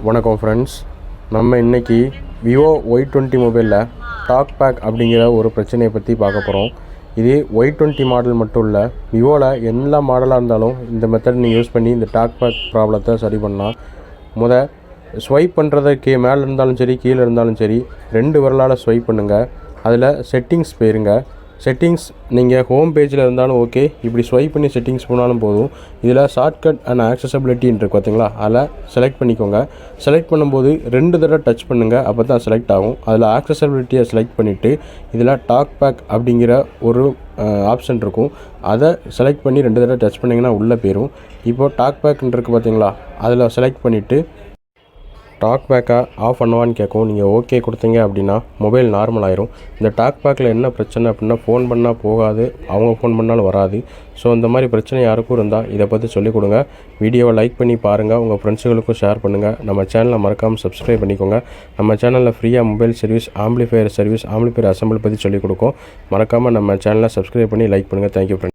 வணக்கம் ஃப்ரெண்ட்ஸ், நம்ம இன்றைக்கி விவோ Y20 மொபைலில் டாக்பேக் அப்படிங்கிற ஒரு பிரச்சனையை பற்றி பார்க்க போகிறோம். இது Y20 மாடல் மட்டும் இல்லை, விவோவில் எல்லா மாடலாக இருந்தாலும் இந்த மெத்தட் நீங்கள் யூஸ் பண்ணி இந்த டாக்பேக் ப்ராப்ளத்தை சரி பண்ணலாம். ஸ்வைப் பண்ணுறதுக்கு மேலே இருந்தாலும் சரி, கீழே இருந்தாலும் சரி, 2 விரலால் ஸ்வைப் பண்ணுங்கள். அதில் செட்டிங்ஸ் போயிருங்க. செட்டிங்ஸ் நீங்கள் ஹோம் பேஜில் இருந்தாலும் ஓகே, இப்படி ஸ்வைப் பண்ணி செட்டிங்ஸ் போனாலும் போதும். இதில் ஷார்ட்கட் அண்ட் ஆக்சசபிலிட்டின்னு இருக்குது பார்த்தீங்களா, அதில் செலக்ட் பண்ணிக்கோங்க. செலக்ட் பண்ணும்போது 2 தடவை டச் பண்ணுங்கள், அப்போ தான் செலக்ட் ஆகும். அதில் ஆக்சசபிலிட்டியை செலக்ட் பண்ணிவிட்டு இதில் டாக்பேக் அப்படிங்கிற ஒரு ஆப்ஷன் இருக்கும், அதை செலக்ட் பண்ணி 2 தடவை டச் பண்ணிங்கன்னா உள்ளே போயிடும். இப்போது டாக்பேக்ன்னு இருக்குது பார்த்தீங்களா, அதில் செலக்ட் பண்ணிவிட்டு டாக்பேக்கை ஆஃப் பண்ணுவான்னு கேட்கும். நீங்கள் ஓகே கொடுத்தீங்க அப்படின்னா மொபைல் நார்மல் ஆயிரும். இந்த டாக்பேக்கில் என்ன பிரச்சனை அப்படின்னா, ஃபோன் பண்ணால் போகாது, அவங்க ஃபோன் பண்ணாலும் வராது. ஸோ இந்த மாதிரி பிரச்சனை யாருக்கும் இருந்தால் இதை பற்றி சொல்லிக் கொடுங்க. வீடியோவை லைக் பண்ணி பாருங்கள், உங்கள் ஃப்ரெண்ட்ஸுகளுக்கும் ஷேர் பண்ணுங்கள். நம்ம சேனலை மறக்காமல் சப்ஸ்கிரைப் பண்ணிக்கோங்க. நம்ம சேனலில் ஃப்ரீயாக mobile service, amplifier service, amplifier assemble பற்றி சொல்லிக் கொடுக்கும். மறக்காமல் நம்ம சேனலை சப்ஸ்கிரைப் பண்ணி லைக் பண்ணுங்கள். Thank you friends.